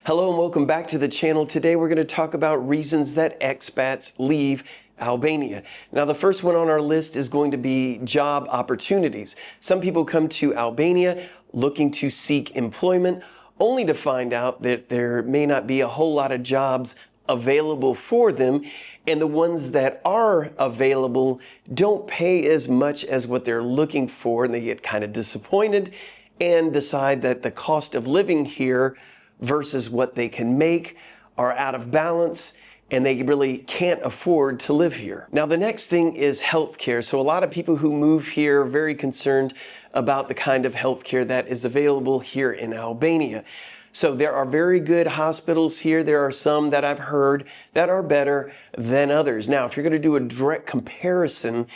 Hello and welcome back to the channel. Today we're going to talk about reasons that expats leave Albania. Now the first one on our list is going to be job opportunities. Some people come to Albania looking to seek employment only to find out that there may not be a whole lot of jobs available for them, and the ones that are available don't pay as much as what they're looking for, and they get kind of disappointed and decide that the cost of living here versus what they can make are out of balance and they really can't afford to live here. Now the next thing is healthcare. So a lot of people who move here are very concerned about the kind of healthcare that is available here in Albania. So there are very good hospitals here. There are some that I've heard that are better than others. Now, if you're going to do a direct comparison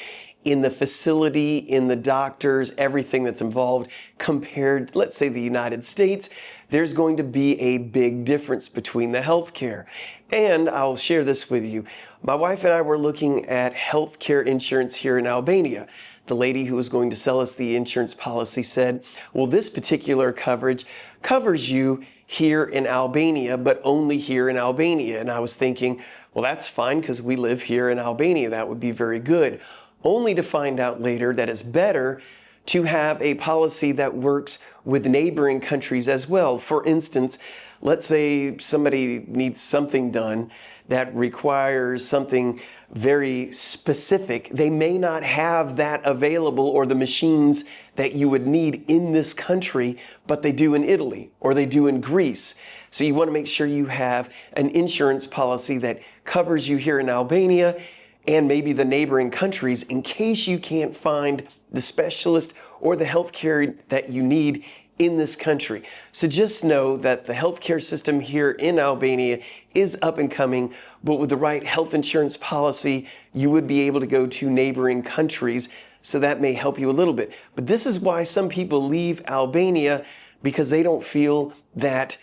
in the facility, in the doctors, everything that's involved compared, let's say, the United States, there's going to be a big difference between the healthcare. And I'll share this with you. My wife and I were looking at healthcare insurance here in Albania. The lady who was going to sell us the insurance policy said, well, this particular coverage covers you here in Albania, but only here in Albania. And I was thinking, well, that's fine because we live here in Albania. That would be very good. Only to find out later that it's better to have a policy that works with neighboring countries as well. For instance, let's say somebody needs something done that requires something very specific. They may not have that available or the machines that you would need in this country, but they do in Italy or they do in Greece. So you want to make sure you have an insurance policy that covers you here in Albania and maybe the neighboring countries in case you can't find the specialist or the healthcare that you need in this country. So just know that the healthcare system here in Albania is up and coming, but with the right health insurance policy, you would be able to go to neighboring countries. So that may help you a little bit. But this is why some people leave Albania, because they don't feel that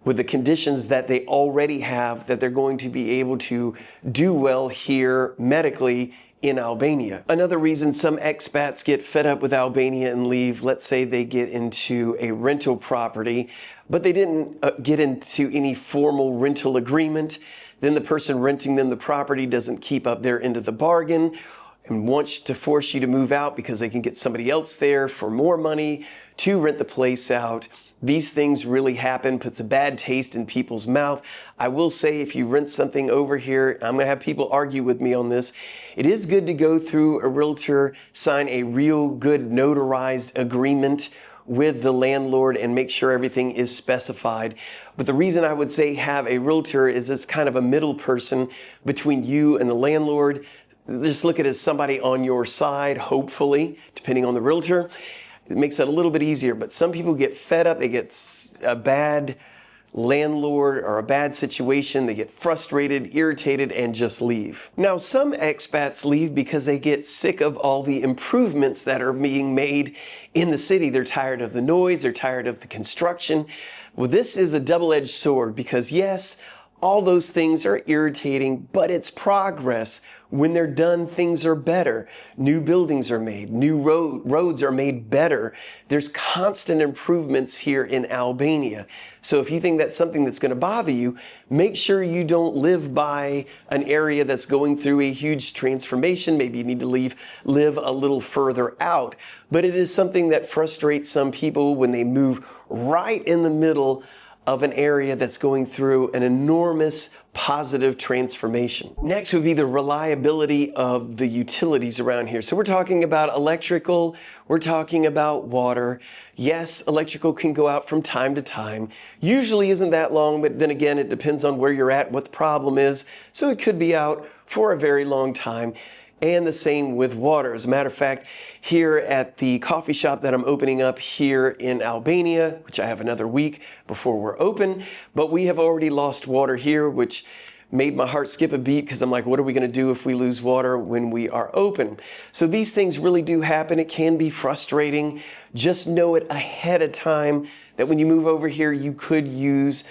with the conditions that they already have, that they're going to be able to do well here medically in Albania. Another reason some expats get fed up with Albania and leave, let's say they get into a rental property, but they didn't get into any formal rental agreement. Then the person renting them the property doesn't keep up their end of the bargain and wants to force you to move out because they can get somebody else there for more money to rent the place out. These things really happen, puts a bad taste in people's mouth. I will say if you rent something over here, I'm gonna have people argue with me on this. It is good to go through a realtor, sign a real good notarized agreement with the landlord and make sure everything is specified. But the reason I would say have a realtor is it's kind of a middle person between you and the landlord. Just look at it as somebody on your side, hopefully, depending on the realtor. It makes it a little bit easier, but some people get fed up. They get a bad landlord or a bad situation. They get frustrated, irritated, and just leave. Now, some expats leave because they get sick of all the improvements that are being made in the city. They're tired of the noise. They're tired of the construction. Well, this is a double-edged sword because, yes, all those things are irritating, but it's progress. When they're done, things are better. New buildings are made. New roads are made better. There's constant improvements here in Albania. So if you think that's something that's going to bother you, make sure you don't live by an area that's going through a huge transformation. Maybe you need to live a little further out. But it is something that frustrates some people when they move right in the middle of an area that's going through an enormous positive transformation. Next would be the reliability of the utilities around here. So we're talking about electrical, we're talking about water. Yes, electrical can go out from time to time. Usually isn't that long, but then again, it depends on where you're at, what the problem is. So it could be out for a very long time. And the same with water. As a matter of fact, here at the coffee shop that I'm opening up here in Albania, which I have another week before we're open, but we have already lost water here, which made my heart skip a beat because I'm like, what are we going to do if we lose water when we are open? So these things really do happen. It can be frustrating. Just know it ahead of time that when you move over here, you could lose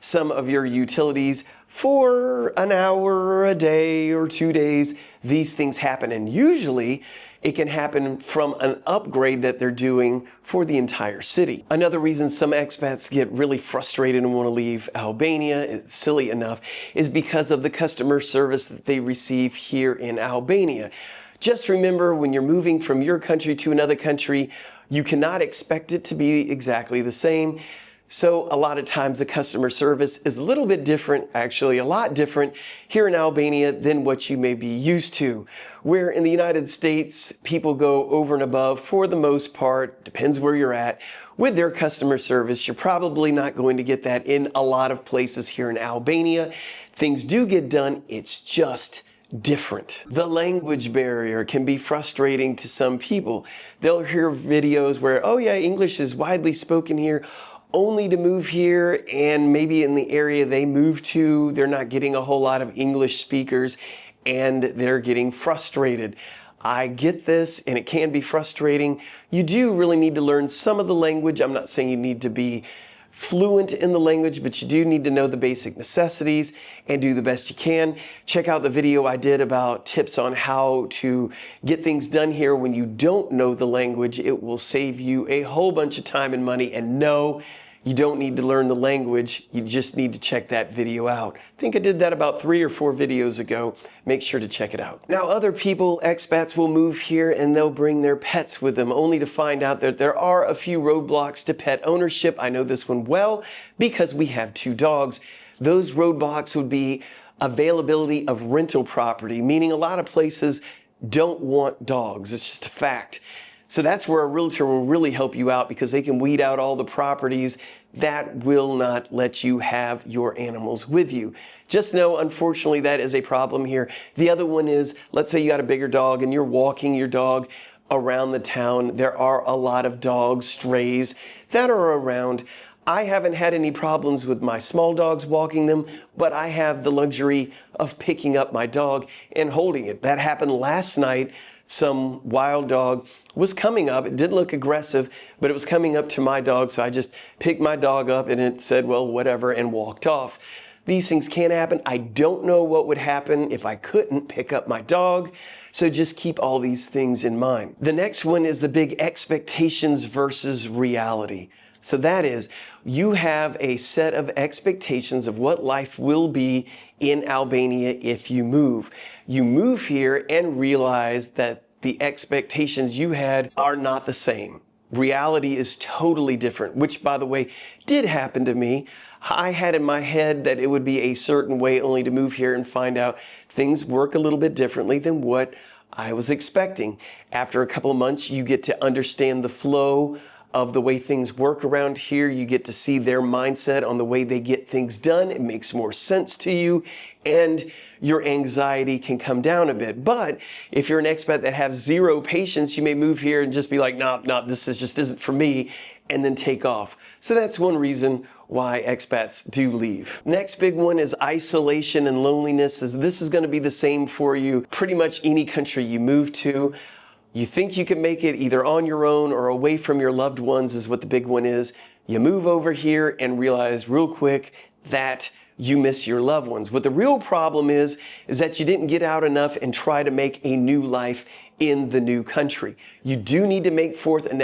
some of your utilities for an hour, a day, or 2 days. These things happen, and usually it can happen from an upgrade that they're doing for the entire city. Another reason some expats get really frustrated and want to leave Albania, it's silly enough, is because of the customer service that they receive here in Albania. Just remember, when you're moving from your country to another country, you cannot expect it to be exactly the same. So a lot of times the customer service is a little bit different, actually a lot different here in Albania than what you may be used to. Where in the United States, people go over and above for the most part, depends where you're at, with their customer service. You're probably not going to get that in a lot of places here in Albania. Things do get done, it's just different. The language barrier can be frustrating to some people. They'll hear videos where, oh yeah, English is widely spoken here, only to move here and maybe in the area they move to, they're not getting a whole lot of English speakers and they're getting frustrated. I get this and it can be frustrating. You do really need to learn some of the language. I'm not saying you need to be fluent in the language, but you do need to know the basic necessities and do the best you can. Check out the video I did about tips on how to get things done here when you don't know the language. It will save you a whole bunch of time and money. And no, you don't need to learn the language. You just need to check that video out. I think I did that about 3 or 4 videos ago. Make sure to check it out. Now, other people, expats, will move here and they'll bring their pets with them, only to find out that there are a few roadblocks to pet ownership. I know this one well because we have 2 dogs. Those roadblocks would be availability of rental property, meaning a lot of places don't want dogs. It's just a fact. So that's where a realtor will really help you out, because they can weed out all the properties that will not let you have your animals with you. Just know, unfortunately, that is a problem here. The other one is, let's say you got a bigger dog and you're walking your dog around the town. There are a lot of dogs, strays that are around. I haven't had any problems with my small dogs walking them, but I have the luxury of picking up my dog and holding it. That happened last night. Some wild dog was coming up. It didn't look aggressive, but it was coming up to my dog. So I just picked my dog up and it said, well, whatever, and walked off. These things can happen. I don't know what would happen if I couldn't pick up my dog. So just keep all these things in mind. The next one is the big expectations versus reality. So that is, you have a set of expectations of what life will be in Albania if you move. You move here and realize that the expectations you had are not the same. Reality is totally different, which, by the way, did happen to me. I had in my head that it would be a certain way, only to move here and find out things work a little bit differently than what I was expecting. After a couple of months, you get to understand the flow of the way things work around here. You get to see their mindset on the way they get things done. It makes more sense to you and your anxiety can come down a bit. But if you're an expat that has 0 patience, you may move here and just be like, nah, this just isn't for me, and then take off. So that's one reason why expats do leave. Next big one is isolation and loneliness. This is going to be the same for you pretty much any country you move to. You think you can make it either on your own or away from your loved ones is what the big one is. You move over here and realize real quick that you miss your loved ones. What the real problem is that you didn't get out enough and try to make a new life in the new country. You do need to make forth an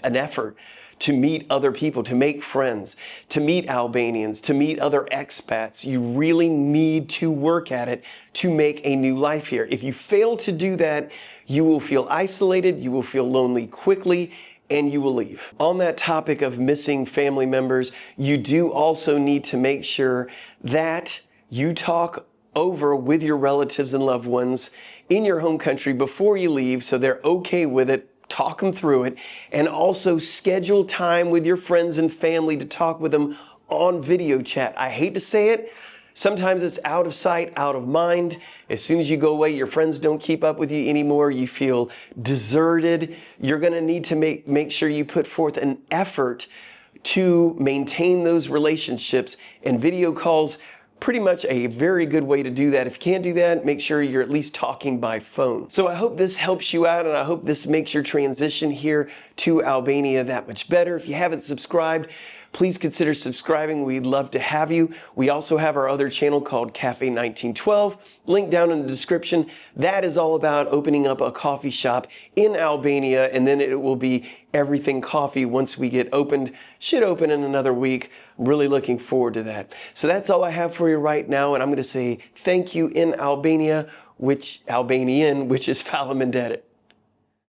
effort to meet other people, to make friends, to meet Albanians, to meet other expats. You really need to work at it to make a new life here. If you fail to do that, you will feel isolated, you will feel lonely quickly, and you will leave. On that topic of missing family members, you do also need to make sure that you talk over with your relatives and loved ones in your home country before you leave, so they're okay with it. Talk them through it, and also schedule time with your friends and family to talk with them on video chat. I hate to say it, sometimes it's out of sight, out of mind. As soon as you go away, your friends don't keep up with you anymore. You feel deserted. You're going to need to make sure you put forth an effort to maintain those relationships, and video calls pretty much a very good way to do that. If you can't do that, make sure you're at least talking by phone. So I hope this helps you out, and I hope this makes your transition here to Albania that much better. If you haven't subscribed, please consider subscribing. We'd love to have you. We also have our other channel called Cafe 1912, link down in the description. That is all about opening up a coffee shop in Albania, and then it will be everything coffee once we get opened. Should open in another week. I'm really looking forward to that. So that's all I have for you right now, and I'm going to say thank you in Albanian, which is Fala Menderit.